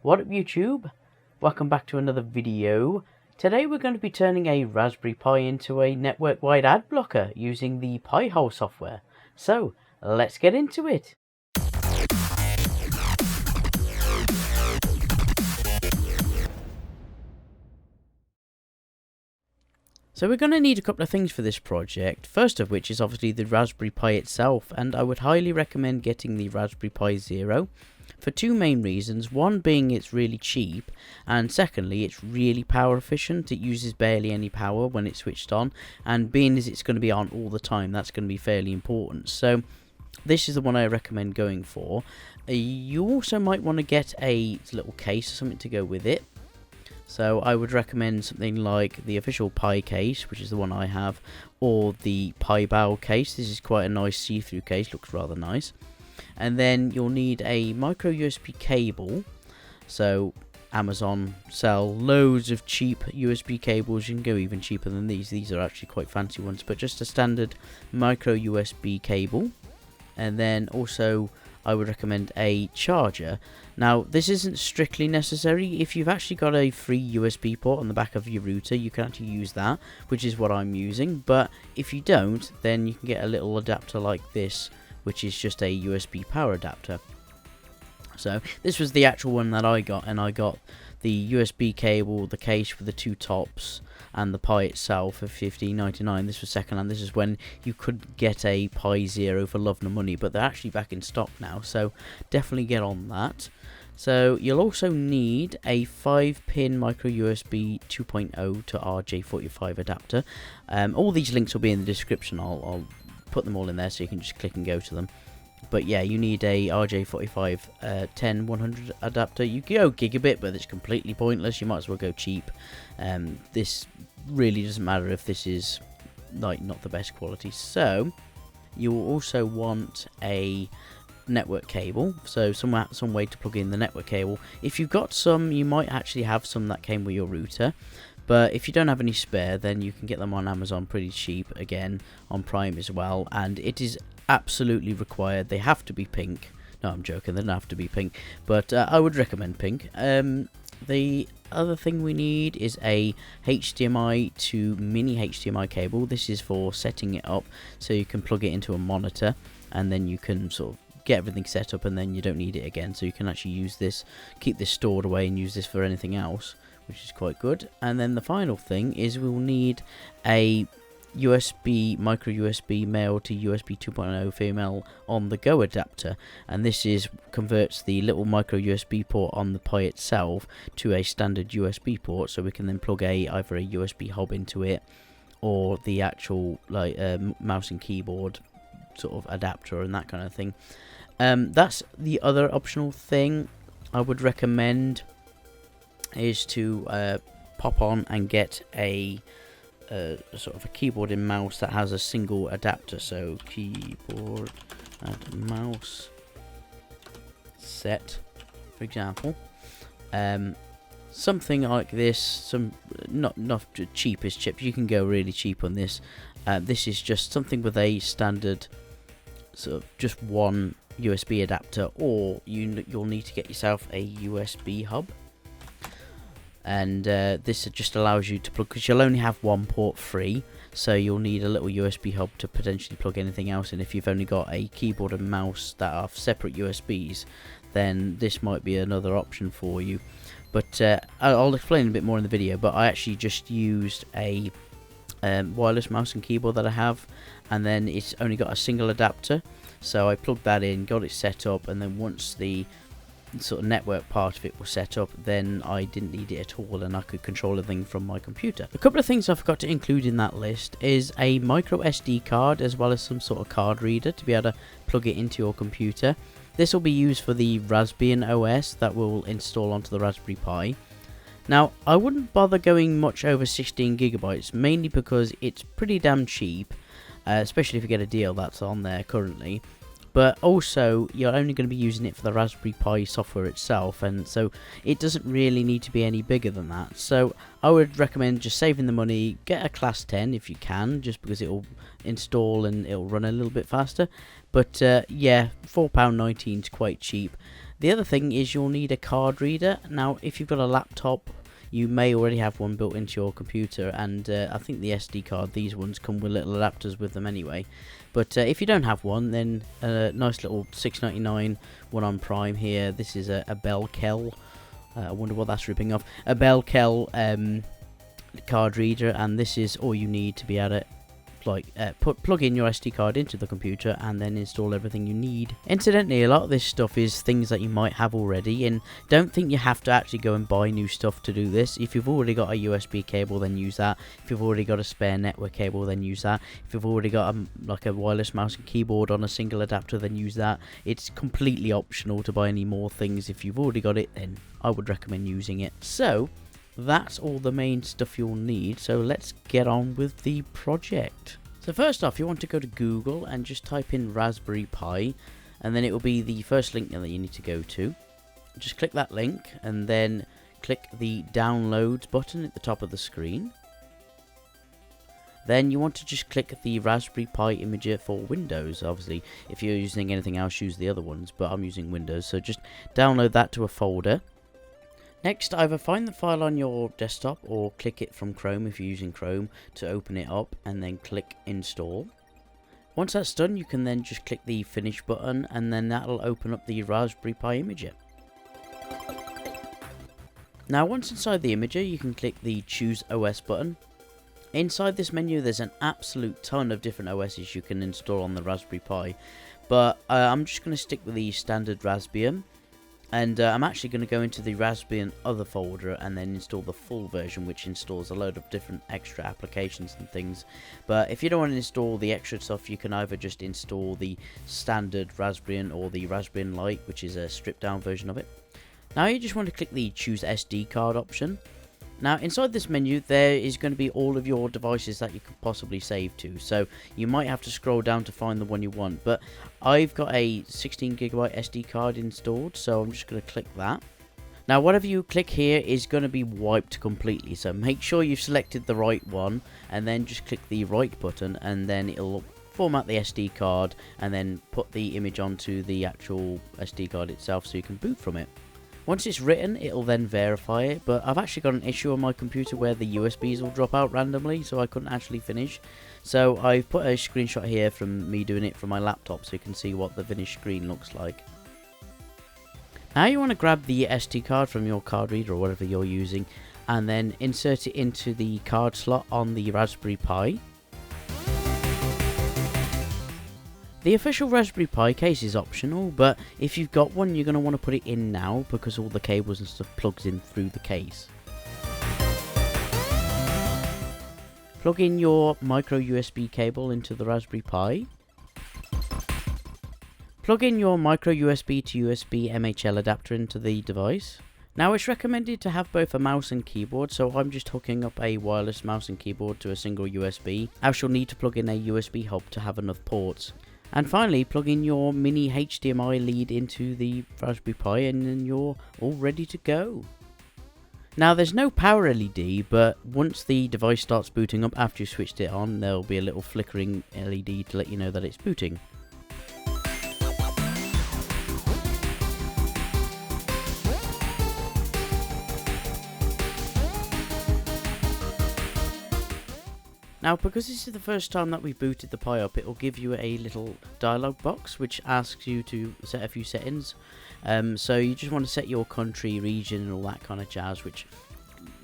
What up YouTube? Welcome back to another video. Today we're going to be turning a Raspberry Pi into a network-wide ad blocker using the Pi-hole software. So, let's get into it. So we're going to need a couple of things for this project, first of which is obviously the Raspberry Pi itself, and I would highly recommend getting the Raspberry Pi Zero for two main reasons. One being it's really cheap, and secondly it's really power efficient. It uses barely any power when it's switched on, and being as it's going to be on all the time, that's going to be fairly important. So this is the one I recommend going for. You also might want to get a little case or something to go with it. So I would recommend something like the official Pi case, which is the one I have, or the Pi Bowl case. This is quite a nice see-through case, looks rather nice. And then you'll need a micro USB cable. So Amazon sell loads of cheap USB cables. You can go even cheaper than these. These are actually quite fancy ones, but just a standard micro USB cable. And then also I would recommend a charger. Now this isn't strictly necessary. If you've actually got a free USB port on the back of your router, you can actually use that, which is what I'm using. But if you don't, then you can get a little adapter like this, which is just a USB power adapter. So this was the actual one that I got, and I got the USB cable, the case with the two tops, and the Pi itself for $15.99. This was secondhand. This is when you could get a Pi Zero for love nor money, but they're actually back in stock now, so definitely get on that. So you'll also need a 5-pin micro USB 2.0 to RJ45 adapter. All these links will be in the description. I'll put them all in there so you can just click and go to them. But yeah, you need a RJ45 10100 adapter. You can go gigabit, but it's completely pointless. You might as well go cheap. This really doesn't matter if this is like not the best quality. So you will also want a network cable, so some way to plug in the network cable. If you've got some, you might actually have some that came with your router. But if you don't have any spare, then you can get them on Amazon pretty cheap, again on Prime as well, and it is absolutely required. They have to be pink. No, I'm joking, they don't have to be pink, but I would recommend pink. The other thing we need is a HDMI to mini HDMI cable. This is for setting it up so you can plug it into a monitor, and then you can sort of get everything set up, and then you don't need it again, so you can actually use this, keep this stored away and use this for anything else, which is quite good. And then the final thing is we'll need a micro USB male to USB 2.0 female on the go adapter, and this converts the little micro USB port on the Pi itself to a standard USB port, so we can then plug either a USB hub into it or the actual like mouse and keyboard sort of adapter and that kind of thing. That's the other optional thing I would recommend, is to pop on and get a sort of a keyboard and mouse that has a single adapter. So keyboard and mouse set, for example. Something like this, some not the cheapest chips. You can go really cheap on this. This is just something with a standard sort of just one USB adapter, or you'll need to get yourself a USB hub. And this just allows you to plug, because you'll only have one port free, so you'll need a little USB hub to potentially plug anything else in. If you've only got a keyboard and mouse that are separate USBs, then this might be another option for you. But I'll explain a bit more in the video. But I actually just used a wireless mouse and keyboard that I have, and then it's only got a single adapter, so I plugged that in, got it set up, and then once the sort of network part of it was set up, then I didn't need it at all, and I could control everything from my computer. A couple of things I forgot to include in that list is a micro SD card, as well as some sort of card reader to be able to plug it into your computer. This will be used for the Raspbian OS that will install onto the Raspberry Pi. Now, I wouldn't bother going much over 16 gigabytes, mainly because it's pretty damn cheap, especially if you get a deal that's on there currently. But also, you're only going to be using it for the Raspberry Pi software itself, and so it doesn't really need to be any bigger than that. So I would recommend just saving the money, get a Class 10 if you can, just because it'll install and it'll run a little bit faster. But yeah, £4.19 is quite cheap. The other thing is you'll need a card reader. Now, if you've got a laptop, you may already have one built into your computer, and I think the SD card, these ones come with little adapters with them anyway. But if you don't have one, then a nice little $6.99 one on Prime here. This is a Belkel. I wonder what that's ripping off. A Belkel card reader, and this is all you need to be able to plug in your SD card into the computer and then install everything you need. Incidentally, a lot of this stuff is things that you might have already, and don't think you have to actually go and buy new stuff to do this. If you've already got a USB cable, then use that. If you've already got a spare network cable, then use that. If you've already got a wireless mouse and keyboard on a single adapter, then use that. It's completely optional to buy any more things. If you've already got it, then I would recommend using it. So that's all the main stuff you'll need, so let's get on with the project. So first off, you want to go to Google and just type in Raspberry Pi, and then it will be the first link that you need to go to. Just click that link and then click the downloads button at the top of the screen. Then you want to just click the Raspberry Pi imager for Windows. Obviously, if you're using anything else, use the other ones, but I'm using Windows, so just download that to a folder. Next, either find the file on your desktop or click it from Chrome if you're using Chrome to open it up, and then click install. Once that's done, you can then just click the finish button, and then that'll open up the Raspberry Pi imager. Now once inside the imager, you can click the choose OS button. Inside this menu there's an absolute ton of different OSs you can install on the Raspberry Pi, but I'm just going to stick with the standard Raspbian. And I'm actually going to go into the Raspbian other folder and then install the full version, which installs a load of different extra applications and things. But if you don't want to install the extra stuff, you can either just install the standard Raspbian or the Raspbian Lite, which is a stripped down version of it. Now you just want to click the choose SD card option. Now inside this menu there is going to be all of your devices that you could possibly save to, so you might have to scroll down to find the one you want, but I've got a 16GB SD card installed, so I'm just going to click that. Now whatever you click here is going to be wiped completely, so make sure you've selected the right one and then just click the right button, and then it'll format the SD card and then put the image onto the actual SD card itself so you can boot from it. Once it's written, it'll then verify it, but I've actually got an issue on my computer where the USBs will drop out randomly, so I couldn't actually finish. So I've put a screenshot here from me doing it from my laptop so you can see what the finished screen looks like. Now you want to grab the SD card from your card reader or whatever you're using, and then insert it into the card slot on the Raspberry Pi. The official Raspberry Pi case is optional, but if you've got one, you're going to want to put it in now because all the cables and stuff plugs in through the case. Plug in your micro USB cable into the Raspberry Pi. Plug in your micro USB to USB MHL adapter into the device. Now it's recommended to have both a mouse and keyboard, so I'm just hooking up a wireless mouse and keyboard to a single USB, as you'll need to plug in a USB hub to have enough ports. And finally, plug in your mini HDMI lead into the Raspberry Pi and then you're all ready to go. Now there's no power LED, but once the device starts booting up after you switched it on, there'll be a little flickering LED to let you know that it's booting. Now, because this is the first time that we booted the Pi up, it will give you a little dialog box which asks you to set a few settings. So you just want to set your country, region and all that kind of jazz, which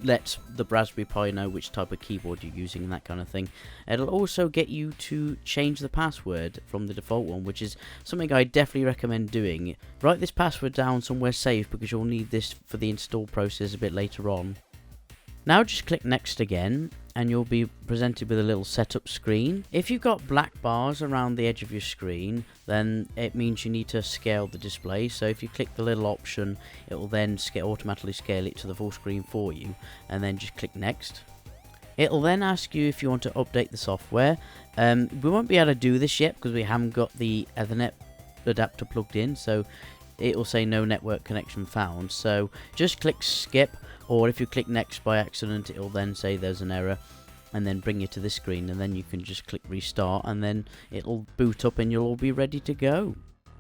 lets the Raspberry Pi know which type of keyboard you're using and that kind of thing. It'll also get you to change the password from the default one, which is something I definitely recommend doing. Write this password down somewhere safe because you'll need this for the install process a bit later on. Now just click next again and you'll be presented with a little setup screen. If you've got black bars around the edge of your screen, then it means you need to scale the display. So if you click the little option, it will then automatically scale it to the full screen for you, and then just click next. It'll then ask you if you want to update the software. We won't be able to do this yet because we haven't got the Ethernet adapter plugged in, so it will say no network connection found. So just click skip, or if you click next by accident, it will then say there's an error and then bring you to this screen, and then you can just click restart and then it'll boot up and you'll all be ready to go.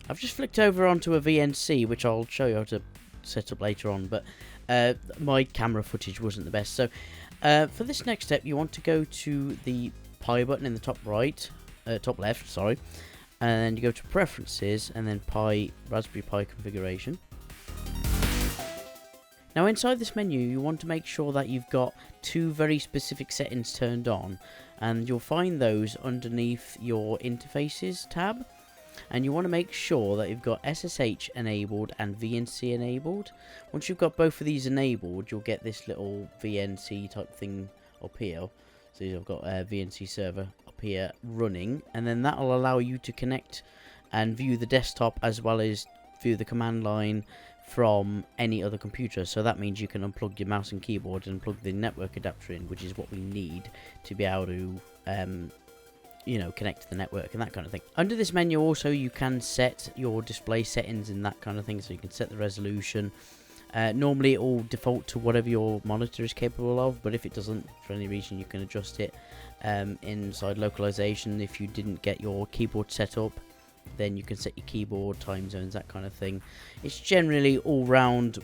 I've just flicked over onto a VNC, which I'll show you how to set up later on, but my camera footage wasn't the best. So for this next step, you want to go to the Pi button in the top right, top left, sorry, and then you go to Preferences, and then Raspberry Pi Configuration. Now inside this menu, you want to make sure that you've got two very specific settings turned on, and you'll find those underneath your Interfaces tab. And you want to make sure that you've got SSH enabled and VNC enabled. Once you've got both of these enabled, you'll get this little VNC type thing up here. So you've got a VNC server up here running, and then that will allow you to connect and view the desktop as well as view the command line from any other computer. So that means you can unplug your mouse and keyboard and plug the network adapter in, which is what we need to be able to you know, connect to the network and that kind of thing. Under this menu also, you can set your display settings and that kind of thing, so you can set the resolution. Normally it will default to whatever your monitor is capable of, but if it doesn't for any reason, you can adjust it inside localization. If you didn't get your keyboard set up, then you can set your keyboard, time zones, that kind of thing. It's generally all round,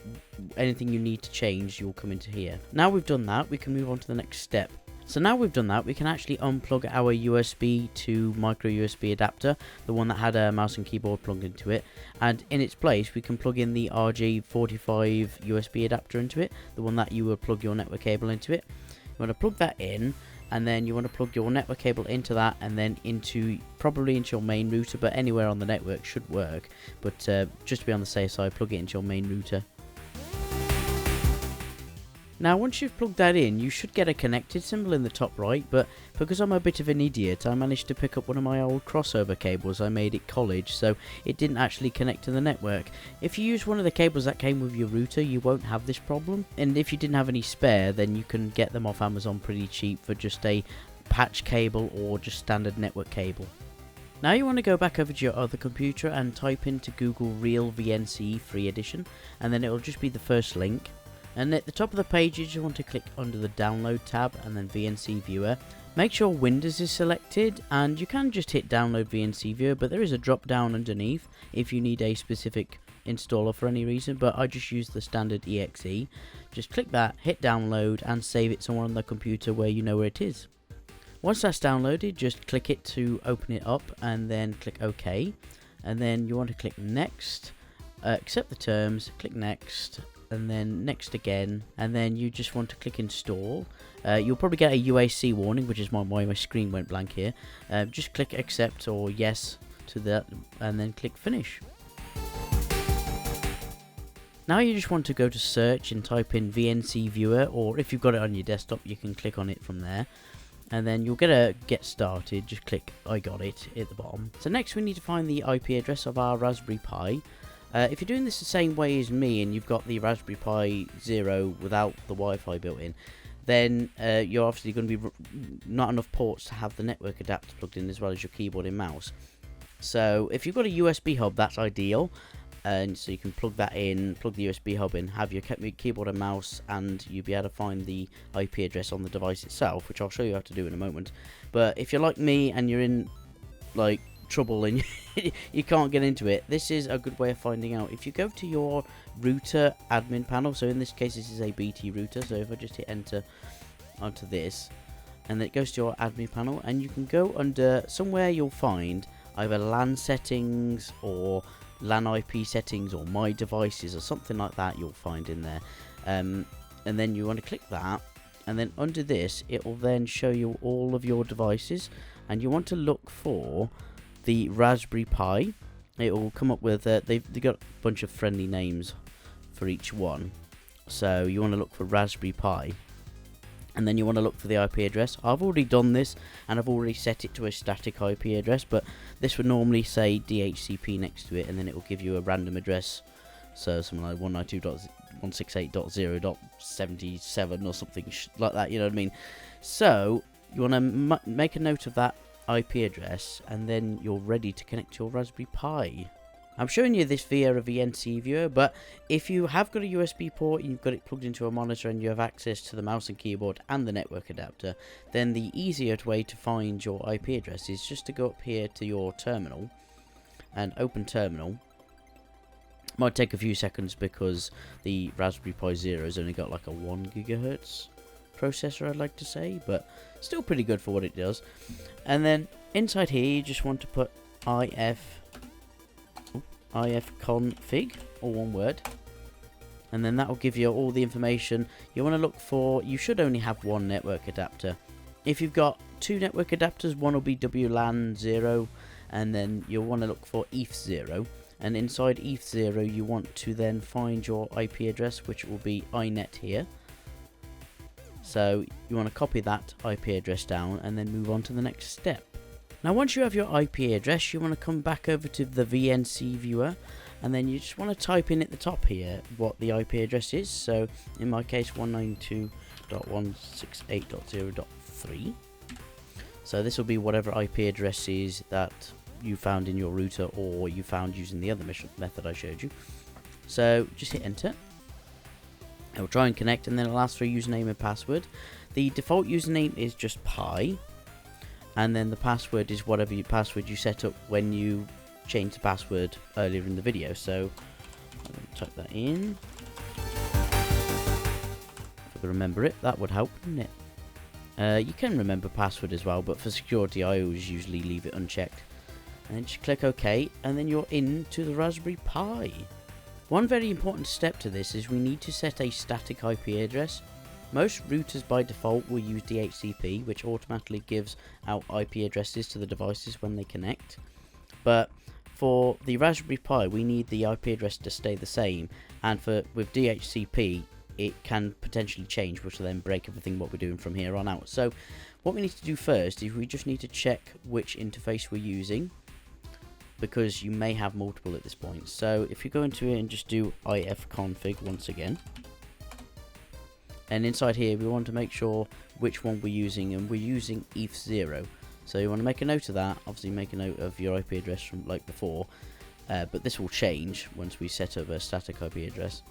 anything you need to change, you'll come into here. Now we've done that, we can move on to the next step. So now we've done that, we can actually unplug our USB to micro USB adapter, the one that had a mouse and keyboard plugged into it, and in its place we can plug in the RJ45 USB adapter into it, the one that you would plug your network cable into it. You want to plug that in, and then you want to plug your network cable into that, and then probably into your main router, but anywhere on the network should work, but just to be on the safe side, plug it into your main router. Now once you've plugged that in, you should get a connected symbol in the top right, but because I'm a bit of an idiot, I managed to pick up one of my old crossover cables I made at college, so it didn't actually connect to the network. If you use one of the cables that came with your router, you won't have this problem, and if you didn't have any spare, then you can get them off Amazon pretty cheap for just a patch cable or just standard network cable. Now you want to go back over to your other computer and type into Google Real VNC Free Edition, and then it will just be the first link. And at the top of the page, you just want to click under the download tab and then VNC Viewer. Make sure Windows is selected, and you can just hit download VNC Viewer, but there is a drop down underneath if you need a specific installer for any reason, but I just use the standard EXE. Just click that, hit download, and save it somewhere on the computer where you know where it is. Once that's downloaded, just click it to open it up and then click OK, and then you want to click next, accept the terms, click next, and then next again, and then you just want to click install. You'll probably get a UAC warning, which is why my screen went blank here. Just click accept or yes to that, and then click finish. Now you just want to go to search and type in VNC Viewer, or if you've got it on your desktop, you can click on it from there. And then you'll get a get started, just click I got it at the bottom. So next we need to find the IP address of our Raspberry Pi. If you're doing this the same way as me and you've got the Raspberry Pi Zero without the Wi-Fi built in, then you're obviously going to be not enough ports to have the network adapter plugged in as well as your keyboard and mouse. So if you've got a USB hub, that's ideal, and so you can plug that in, plug the USB hub in, have your keyboard and mouse, and you'll be able to find the IP address on the device itself, which I'll show you how to do in a moment. But if you're like me and you're in like trouble and you can't get into it, this is a good way of finding out. If you go to your router admin panel, so in this case this is a BT router, so if I just hit enter onto this, and then it goes to your admin panel, and you can go under somewhere you'll find either LAN settings or LAN IP settings or my devices or something like that. You'll find in there, and then you want to click that, and then under this it will then show you all of your devices, and you want to look for the Raspberry Pi. It will come up with they've got a bunch of friendly names for each one, so you want to look for Raspberry Pi, and then you want to look for the IP address. I've already done this and I've already set it to a static IP address, but this would normally say DHCP next to it, and then it will give you a random address, so something like 192.168.0.77 or something like that, you know what I mean. So you want to make a note of that IP address, and then you're ready to connect your Raspberry Pi. I'm showing you this via a VNC Viewer, but if you have got a USB port and you've got it plugged into a monitor and you have access to the mouse and keyboard and the network adapter, then the easier way to find your IP address is just to go up here to your terminal, and open terminal. Might take a few seconds because the Raspberry Pi Zero has only got like a 1 gigahertz processor, I'd like to say, but still pretty good for what it does. And then inside here you just want to put ifconfig, all one word, and then that will give you all the information you want to look for. You should only have one network adapter. If you've got two network adapters, one will be WLAN 0, and then you'll want to look for ETH0, and inside ETH0 you want to then find your IP address, which will be iNet here. So you want to copy that IP address down and then move on to the next step. Now once you have your IP address, you want to come back over to the VNC viewer, and then you just want to type in at the top here what the IP address is. So in my case 192.168.0.3. So this will be whatever IP address is that you found in your router or you found using the other method I showed you. So just hit enter. It will try and connect, and then it'll ask for a username and password. The default username is just Pi, and then the password is whatever your password you set up when you changed the password earlier in the video. So I'm going to type that in. If I could remember it, that would help, wouldn't it? You can remember password as well, but for security I always usually leave it unchecked. And then just click OK, and then you're into the Raspberry Pi. One very important step to this is we need to set a static IP address. Most routers by default will use DHCP, which automatically gives out IP addresses to the devices when they connect. But for the Raspberry Pi, we need the IP address to stay the same, and with DHCP, it can potentially change, which will then break everything what we're doing from here on out. So what we need to do first is we just need to check which interface we're using, because you may have multiple at this point. So if you go into it and just do ifconfig once again, and inside here we want to make sure which one we're using, and we're using ETH0. So you want to make a note of that. Obviously make a note of your IP address from like before, but this will change once we set up a static IP address.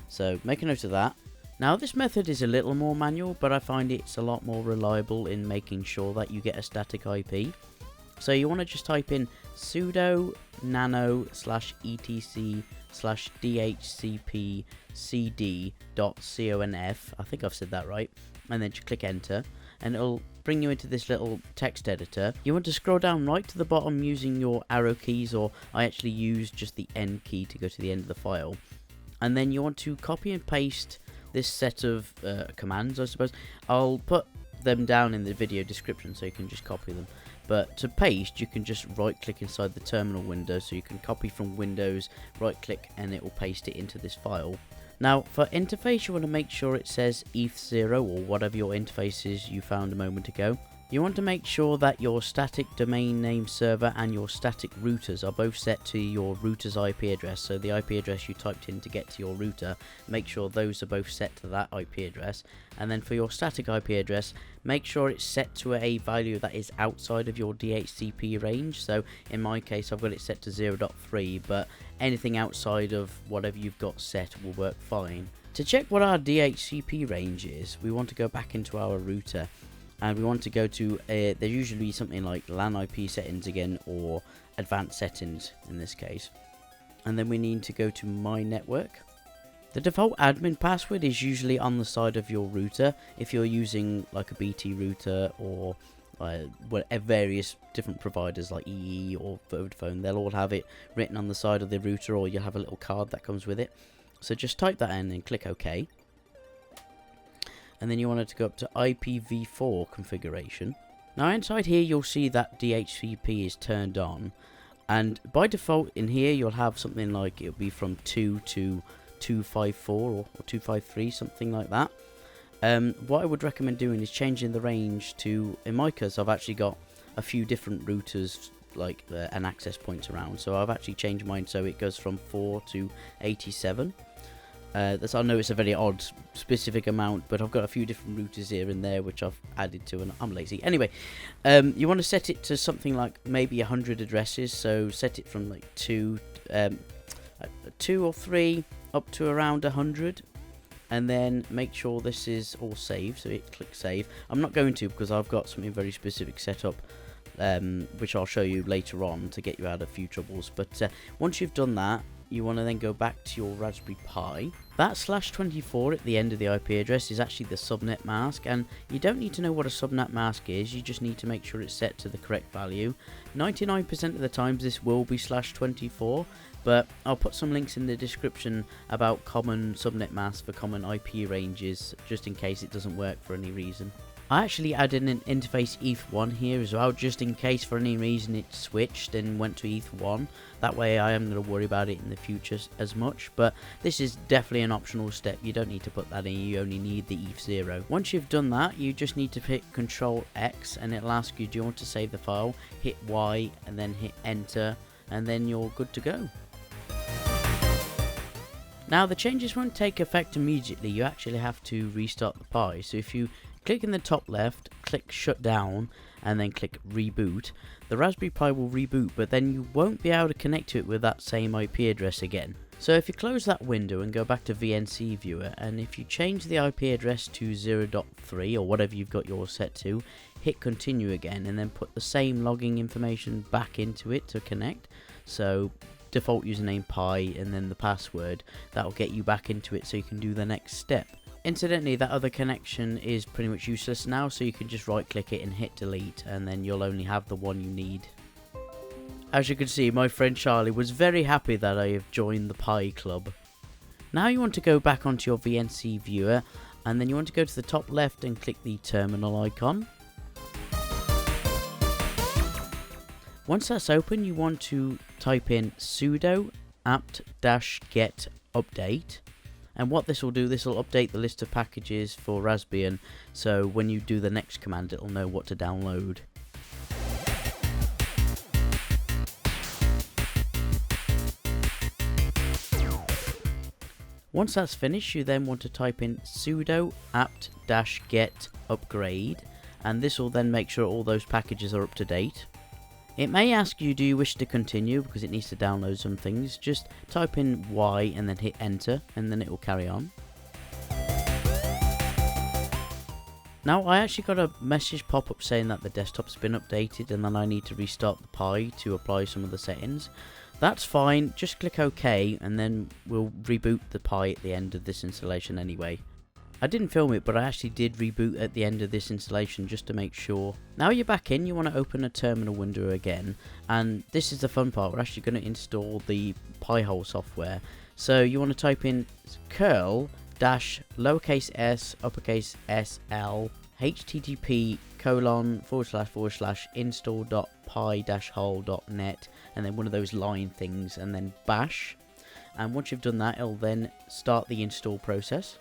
So make a note of that. Now this method is a little more manual, but I find it's a lot more reliable in making sure that you get a static IP. So you want to just type in sudo nano/etc/dhcp/cd.conf. I think I've said that right. And then just click enter, and it'll bring you into this little text editor. You want to scroll down right to the bottom using your arrow keys, or I actually use just the N key to go to the end of the file. And then you want to copy and paste this set of commands, I suppose. I'll put them down in the video description so you can just copy them. But to paste, you can just right click inside the terminal window, so you can copy from Windows, right click, and it will paste it into this file. Now for interface, you want to make sure it says ETH0 or whatever your interface is you found a moment ago. You want to make sure that your static domain name server and your static routers are both set to your router's IP address. So the IP address you typed in to get to your router, make sure those are both set to that IP address. And then for your static IP address, make sure it's set to a value that is outside of your DHCP range. So in my case, I've got it set to 0.3, but anything outside of whatever you've got set will work fine. To check what our DHCP range is, we want to go back into our router. And we want to go to, there's usually something like LAN IP settings again, or advanced settings in this case. And then we need to go to My Network. The default admin password is usually on the side of your router. If you're using like a BT router or various different providers like EE or Vodafone, they'll all have it written on the side of the router, or you'll have a little card that comes with it. So just type that in and click OK. And then you want it to go up to IPv4 configuration. Now inside here you'll see that DHCP is turned on, and by default in here you'll have something like, it'll be from 2 to 254 or 253, something like that. What I would recommend doing is changing the range to, in my case I've actually got a few different routers like and access points around, so I've actually changed mine so it goes from 4 to 87. I know it's a very odd specific amount, but I've got a few different routers here and there which I've added to, and I'm lazy. Anyway, you want to set it to something like maybe 100 addresses, so set it from like 2 or 3 up to around 100, and then make sure this is all saved, so click save. I'm not going to, because I've got something very specific set up which I'll show you later on to get you out of a few troubles. But once you've done that, you want to then go back to your Raspberry Pi. That /24 at the end of the IP address is actually the subnet mask, and you don't need to know what a subnet mask is, you just need to make sure it's set to the correct value. 99% of the times this will be /24, but I'll put some links in the description about common subnet masks for common IP ranges, just in case it doesn't work for any reason. I actually added an interface ETH1 here as well, just in case for any reason it switched and went to ETH1. That way I am going to worry about it in the future as much, but this is definitely an optional step. You don't need to put that in, you only need the ETH0. Once you've done that, you just need to hit Control X and it'll ask you, do you want to save the file? Hit Y and then hit enter, and then you're good to go. Now the changes won't take effect immediately, you actually have to restart the Pi. So if you click in the top left, click shut down, and then click reboot, the Raspberry Pi will reboot, but then you won't be able to connect to it with that same IP address again. So if you close that window and go back to VNC Viewer, and if you change the IP address to 0.3 or whatever you've got yours set to, hit continue again, and then put the same logging information back into it to connect. So default username Pi and then the password, that will get you back into it so you can do the next step. Incidentally, that other connection is pretty much useless now, so you can just right click it and hit delete, and then you'll only have the one you need. As you can see, my friend Charlie was very happy that I have joined the Pi Club. Now you want to go back onto your VNC Viewer, and then you want to go to the top left and click the terminal icon. Once that's open, you want to type in sudo apt-get update. And what this will do, this will update the list of packages for Raspbian, so when you do the next command it'll know what to download. Once that's finished, you then want to type in sudo apt-get upgrade, and this will then make sure all those packages are up to date. It may ask you, do you wish to continue, because it needs to download some things. Just type in Y and then hit enter, and then it will carry on. Now I actually got a message pop up saying that the desktop's been updated and then I need to restart the Pi to apply some of the settings. That's fine, just click OK and then we'll reboot the Pi at the end of this installation anyway. I didn't film it, but I actually did reboot at the end of this installation just to make sure. Now you're back in, you want to open a terminal window again, and this is the fun part. We're actually going to install the Pi-hole software. So you want to type in curl -lowercase s uppercase sl http://install.pi-hole.net, and then one of those line things, and then bash. And once you've done that, it'll then start the install process.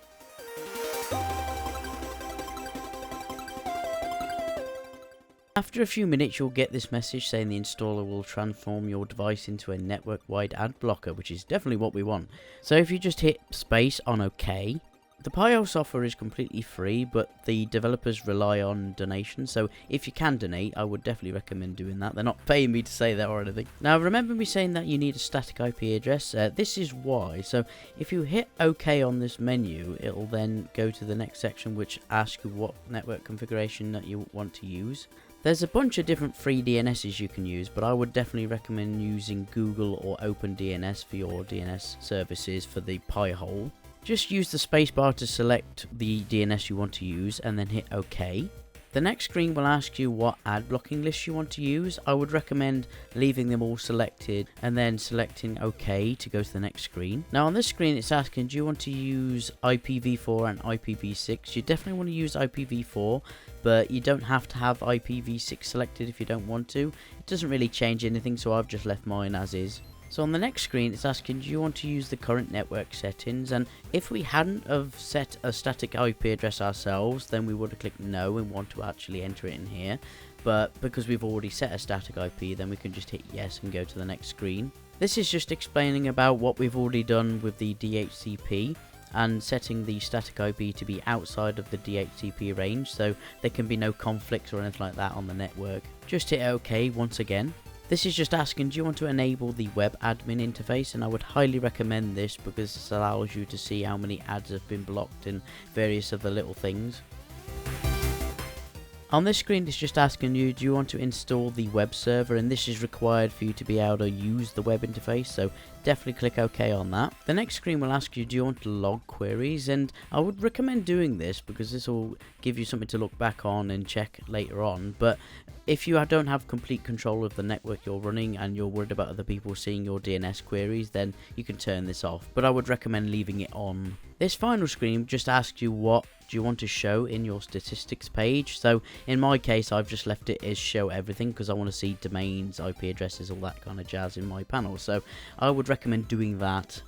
After a few minutes, you'll get this message saying the installer will transform your device into a network-wide ad blocker, which is definitely what we want. So if you just hit space on OK, the Pi-hole software is completely free, but the developers rely on donations, so if you can donate, I would definitely recommend doing that. They're not paying me to say that or anything. Now, remember me saying that you need a static IP address? This is why. So if you hit OK on this menu, it'll then go to the next section, which asks you what network configuration that you want to use. There's a bunch of different free DNSs you can use, but I would definitely recommend using Google or OpenDNS for your DNS services for the Pi-hole. Just use the spacebar to select the DNS you want to use and then hit OK. The next screen will ask you what ad blocking list you want to use. I would recommend leaving them all selected and then selecting OK to go to the next screen. Now on this screen it's asking, do you want to use IPv4 and IPv6? You definitely want to use IPv4, but you don't have to have IPv6 selected if you don't want to. It doesn't really change anything, so I've just left mine as is. So on the next screen it's asking, do you want to use the current network settings? And if we hadn't have set a static IP address ourselves, then we would have clicked no and want to actually enter it in here. But because we've already set a static IP, then we can just hit yes and go to the next screen. This is just explaining about what we've already done with the DHCP and setting the static IP to be outside of the DHCP range, so there can be no conflicts or anything like that on the network. Just hit OK once again. This is just asking, do you want to enable the web admin interface? And I would highly recommend this because this allows you to see how many ads have been blocked and various other little things. On this screen it's just asking you, do you want to install the web server, and this is required for you to be able to use the web interface, so definitely click OK on that. The next screen will ask you, do you want to log queries, and I would recommend doing this because this will give you something to look back on and check later on. But if you don't have complete control of the network you're running and you're worried about other people seeing your DNS queries, then you can turn this off, but I would recommend leaving it on. This final screen just asks you what do you want to show in your statistics page. So in my case, I've just left it as show everything because I want to see domains, IP addresses, all that kind of jazz in my panel. So I would recommend doing that.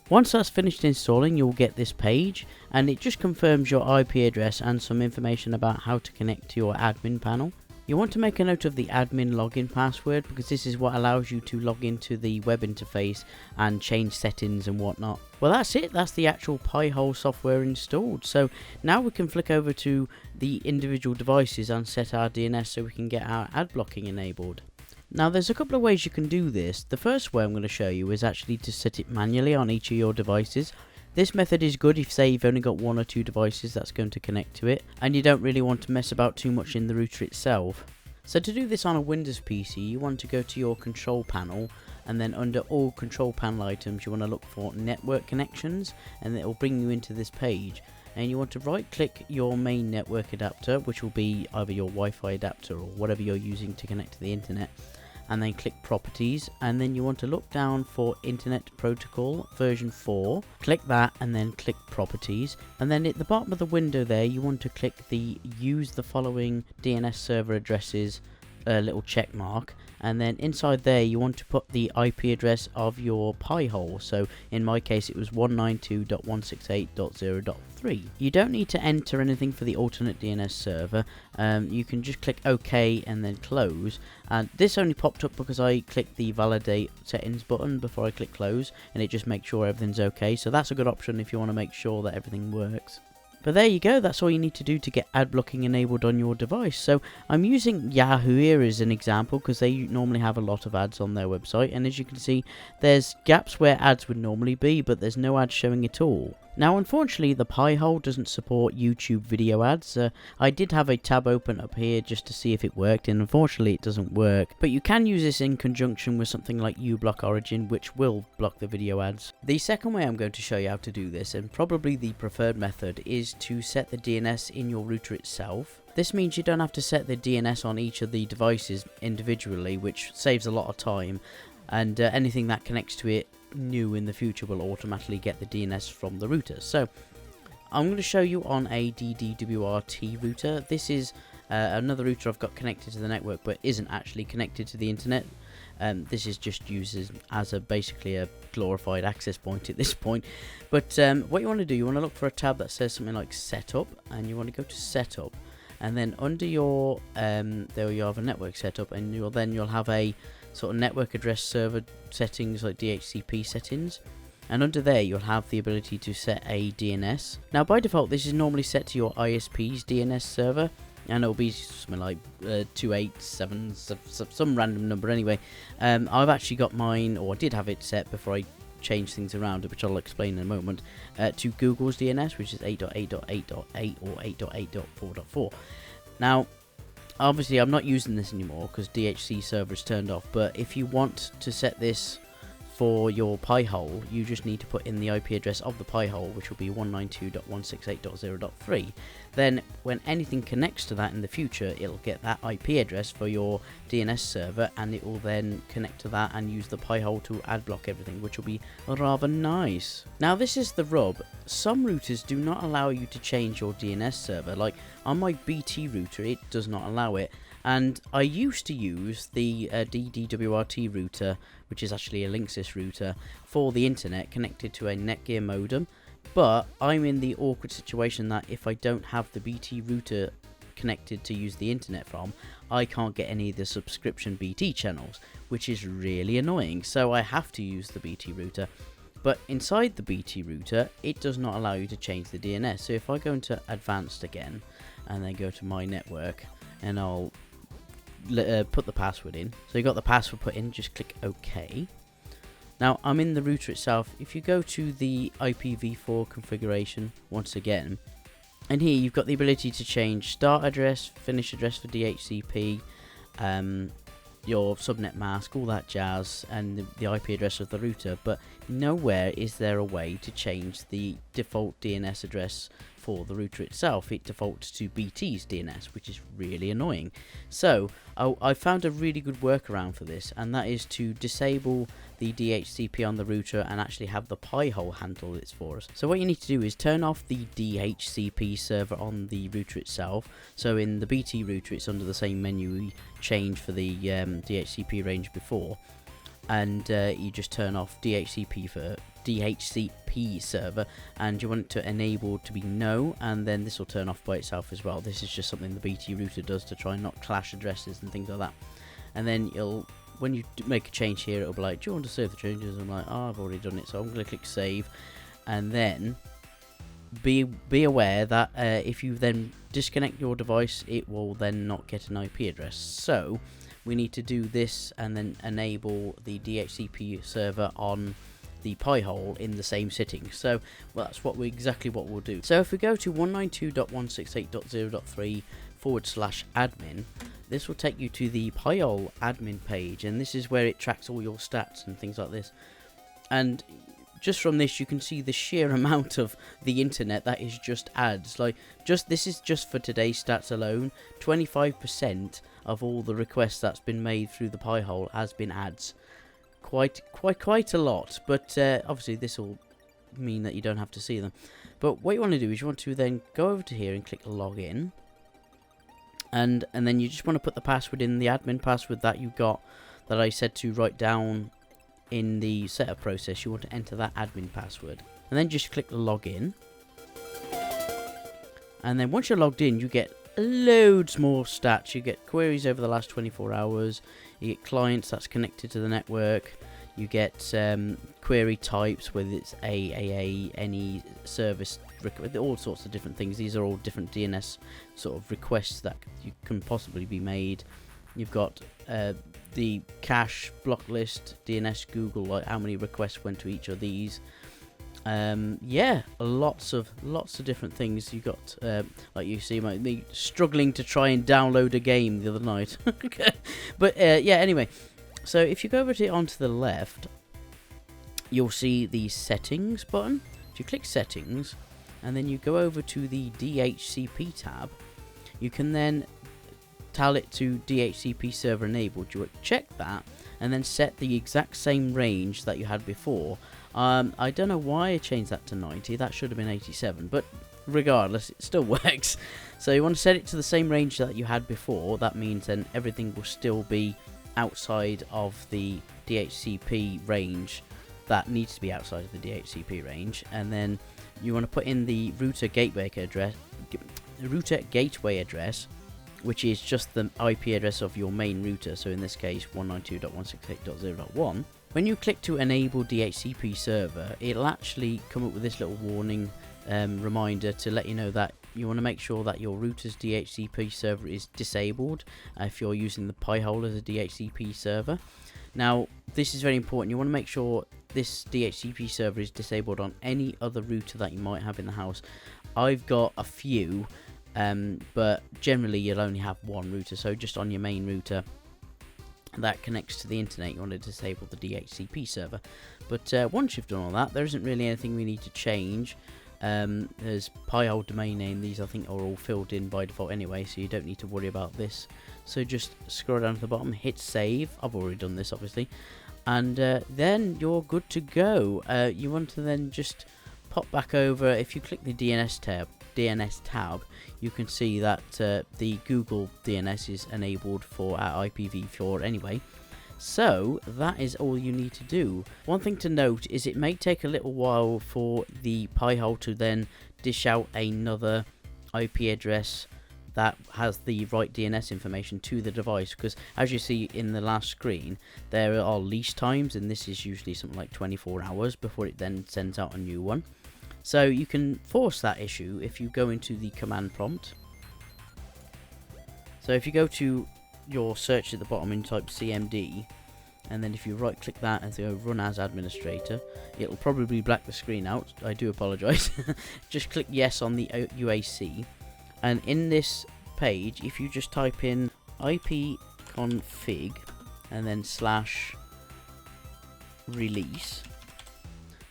Once that's finished installing, you'll get this page, and it just confirms your IP address and some information about how to connect to your admin panel. You want to make a note of the admin login password because this is what allows you to log into the web interface and change settings and whatnot. Well, that's it. That's the actual Pi-hole software installed. So now we can flick over to the individual devices and set our DNS so we can get our ad blocking enabled. Now there's a couple of ways you can do this. The first way I'm going to show you is actually to set it manually on each of your devices. This method is good if, say, you've only got 1 or 2 devices that's going to connect to it and you don't really want to mess about too much in the router itself. So to do this on a Windows PC, you want to go to your control panel, and then under all control panel items you want to look for network connections, and it will bring you into this page. And you want to right click your main network adapter, which will be either your Wi-Fi adapter or whatever you're using to connect to the internet, and then click properties, and then you want to look down for Internet Protocol version 4, click that and then click properties, and then at the bottom of the window there you want to click the use the following DNS server addresses little check mark, and then inside there you want to put the IP address of your Pi-hole. So in my case it was 192.168.0.3. You don't need to enter anything for the alternate DNS server. You can just click OK and then close, and this only popped up because I clicked the validate settings button before I click close, and it just makes sure everything's okay. So that's a good option if you want to make sure that everything works. But there you go, that's all you need to do to get ad blocking enabled on your device. So I'm using Yahoo here as an example because they normally have a lot of ads on their website, and as you can see there's gaps where ads would normally be, but there's no ads showing at all. Now unfortunately the Pi-hole doesn't support YouTube video ads. I did have a tab open up here just to see if it worked, and unfortunately it doesn't work. But you can use this in conjunction with something like uBlock Origin, which will block the video ads. The second way I'm going to show you how to do this, and probably the preferred method, is to set the DNS in your router itself. This means you don't have to set the DNS on each of the devices individually, which saves a lot of time, and anything that connects to it new in the future will automatically get the DNS from the router. So I'm going to show you on a DDWRT router. This is another router I've got connected to the network but isn't actually connected to the internet. This is just used as basically a glorified access point at this point. But what you want to do, you want to look for a tab that says something like setup, and you want to go to setup, and then under your there you have a network setup, and you'll have a sort of network address server settings like DHCP settings, and under there you'll have the ability to set a DNS. Now by default this is normally set to your ISP's DNS server, and it'll be something like 287, some random number anyway. I've actually got mine, or I did have it set before I changed things around, which I'll explain in a moment, to Google's DNS, which is 8.8.8.8 or 8.8.4.4. Now obviously I'm not using this anymore because DHC server is turned off, but if you want to set this for your Pi-hole, you just need to put in the IP address of the Pi-hole, which will be 192.168.0.3. Then when anything connects to that in the future, it'll get that IP address for your DNS server, and it will then connect to that and use the Pi-hole to ad block everything, which will be rather nice. Now this is the rub. Some routers do not allow you to change your DNS server. Like on my BT router, it does not allow it. And I used to use the DDWRT router, which is actually a Linksys router, for the internet connected to a Netgear modem, but I'm in the awkward situation that if I don't have the BT router connected to use the internet from, I can't get any of the subscription BT channels, which is really annoying, so I have to use the BT router. But inside the BT router, it does not allow you to change the DNS. So if I go into advanced again, and then go to my network, and I'll put the password in. So you got the password put in, just click OK. Now I'm in the router itself. If you go to the IPv4 configuration once again, and here you've got the ability to change start address, finish address for DHCP, your subnet mask, all that jazz, and the IP address of the router, but nowhere is there a way to change the default DNS address for the router itself. It defaults to BT's DNS, which is really annoying. So I found a really good workaround for this, and that is to disable the DHCP on the router and actually have the Pi-hole handle this for us. So what you need to do is turn off the DHCP server on the router itself. So in the BT router, it's under the same menu we changed for the DHCP range before, and you just turn off DHCP for DHCP server, and you want it to enable to be no, and then this will turn off by itself as well. This is just something the BT router does to try and not clash addresses and things like that. And then when you make a change here, it'll be like, do you want to save the changes? I'm like, oh, I've already done it, so I'm going to click save. And then be aware that if you then disconnect your device, it will then not get an IP address. So we need to do this and then enable the DHCP server on the Pi-hole in the same setting. So well, that's exactly what we'll do. So if we go to 192.168.0.3/admin, this will take you to the Pi-hole admin page, and this is where it tracks all your stats and things like this. And just from this, you can see the sheer amount of the internet that is just ads. Like, this is just for today's stats alone. 25% of all the requests that's been made through the Pi-hole has been ads. Quite a lot, but obviously this will mean that you don't have to see them. But what you want to do is you want to then go over to here and click login, and then you just want to put the password in, the admin password that you got, that I said to write down in the setup process. You want to enter that admin password, and then just click login. And then once you're logged in, you get loads more stats. You get queries over the last 24 hours. You get clients that's connected to the network. You get query types, whether it's AAA, any service, all sorts of different things. These are all different DNS sort of requests that you can possibly be made. You've got the cache, block list, DNS, Google, like how many requests went to each of these. Yeah, lots of different things. You got like you see me struggling to try and download a game the other night. But yeah, anyway, so if you go over onto the left, you'll see the settings button. If you click settings and then you go over to the DHCP tab, you can then tell it to DHCP server enabled. You check that and then set the exact same range that you had before. I don't know why I changed that to 90. That should have been 87, but regardless, it still works. So you want to set it to the same range that you had before. That means then everything will still be outside of the DHCP range that needs to be outside of the DHCP range. And then you want to put in the router gateway address, which is just the IP address of your main router. So in this case, 192.168.0.1. When you click to enable DHCP server, it'll actually come up with this little warning reminder to let you know that you want to make sure that your router's DHCP server is disabled if you're using the Pi-hole as a DHCP server. Now, this is very important. You want to make sure this DHCP server is disabled on any other router that you might have in the house. I've got a few, but generally you'll only have one router, so just on your main router that connects to the internet, you want to disable the DHCP server. But once you've done all that, there isn't really anything we need to change. There's Pi-hole domain name. These I think are all filled in by default anyway, so you don't need to worry about this. So just scroll down to the bottom, hit save. I've already done this obviously, and then you're good to go. You want to then just pop back over. If you click the DNS tab, you can see that the Google DNS is enabled for our IPv4 anyway. So that is all you need to do. One thing to note is it may take a little while for the Pi-hole to then dish out another IP address that has the right DNS information to the device, because as you see in the last screen, there are lease times, and this is usually something like 24 hours before it then sends out a new one. So you can force that issue if you go into the command prompt. So if you go to your search at the bottom and type cmd, and then if you right click that and go run as administrator, it'll probably black the screen out. I do apologize. Just click yes on the UAC, and in this page, if you just type in ipconfig and then /release,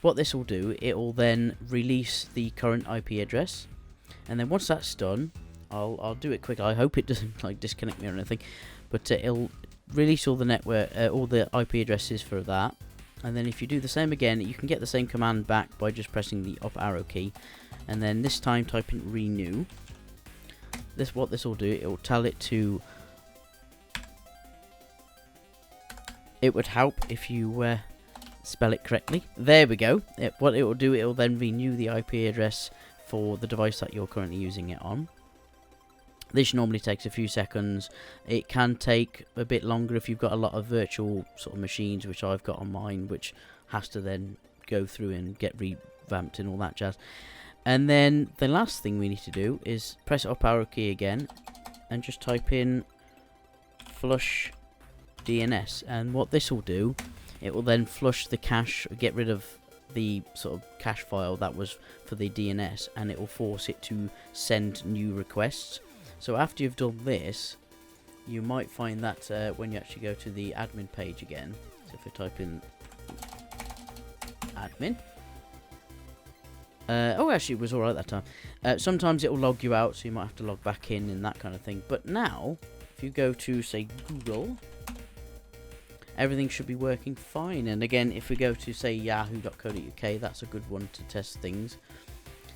what this will do, it will then release the current IP address, and then once that's done, I'll do it quick. I hope it doesn't like disconnect me or anything, but it'll release all the network, all the IP addresses for that. And then if you do the same again, you can get the same command back by just pressing the up arrow key, and then this time type in renew. What this will do, it will tell it to. It would help if you spell it correctly. There we go. What it will do, it will then renew the IP address for the device that you're currently using it on. This normally takes a few seconds. It can take a bit longer if you've got a lot of virtual sort of machines, which I've got on mine, which has to then go through and get revamped and all that jazz. And then the last thing we need to do is press up arrow key again and just type in flush DNS, and what this will do, it will then flush the cache, get rid of the sort of cache file that was for the DNS, and it will force it to send new requests. So after you've done this, you might find that when you actually go to the admin page again, so if you type in admin, oh actually it was alright that time, sometimes it will log you out, so you might have to log back in and that kind of thing. But now, if you go to say Google, everything should be working fine. And again, if we go to say yahoo.co.uk, that's a good one to test things.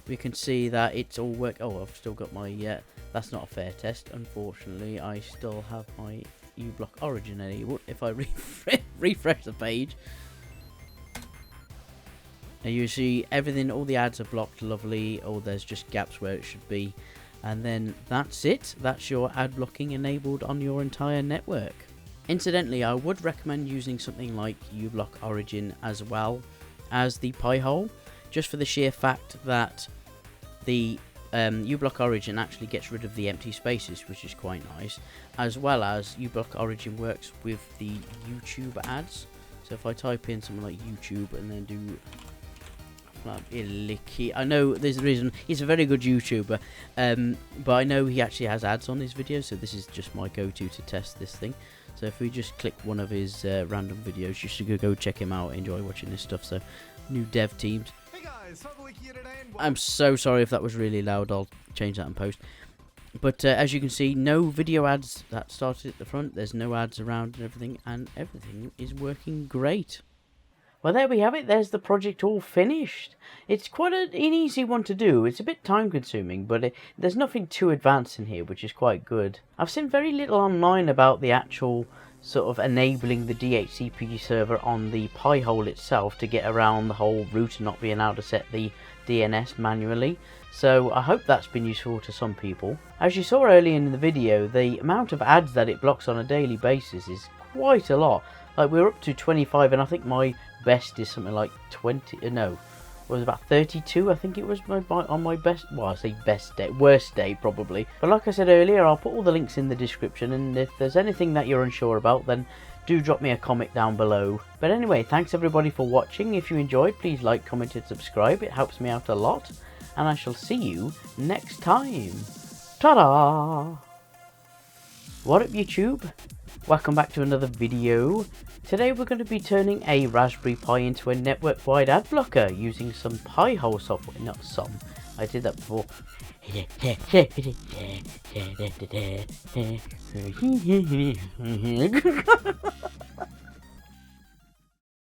We can see that it's all work. Oh, I've still got my that's not a fair test, unfortunately. I still have my uBlock Origin enabled. If I refresh the page, and you see everything, all the ads are blocked, lovely. Oh, there's just gaps where it should be. And then that's it. That's your ad blocking enabled on your entire network. Incidentally, I would recommend using something like uBlock Origin as well as the Pi-hole, just for the sheer fact that the uBlock Origin actually gets rid of the empty spaces, which is quite nice, as well as uBlock Origin works with the YouTube ads. So if I type in something like YouTube and then do I know there's a reason, he's a very good YouTuber, but I know he actually has ads on his videos, so this is just my go-to to test this thing. So if we just click one of his random videos, you should go check him out, enjoy watching this stuff. So new dev teams. Hey guys, I'm so sorry if that was really loud, I'll change that in post. But as you can see, no video ads that started at the front, there's no ads around and everything is working great. Well, there we have it. There's the project all finished. It's quite an easy one to do. It's a bit time consuming, but there's nothing too advanced in here, which is quite good. I've seen very little online about the actual sort of enabling the DHCP server on the Pi-hole itself to get around the whole route and not being able to set the DNS manually. So I hope that's been useful to some people. As you saw earlier in the video, the amount of ads that it blocks on a daily basis is quite a lot. Like, we're up to 25, and I think my best is something like 20. No, it was about 32. I think it was on my best. Well, I say best day, worst day probably. But like I said earlier, I'll put all the links in the description, and if there's anything that you're unsure about, then do drop me a comment down below. But anyway, thanks everybody for watching. If you enjoyed, please like, comment, and subscribe. It helps me out a lot, and I shall see you next time. Ta-da! What up, YouTube? Welcome back to another video. Today we're going to be turning a Raspberry Pi into a network-wide ad blocker using some Pi-hole software. Not some. I did that before.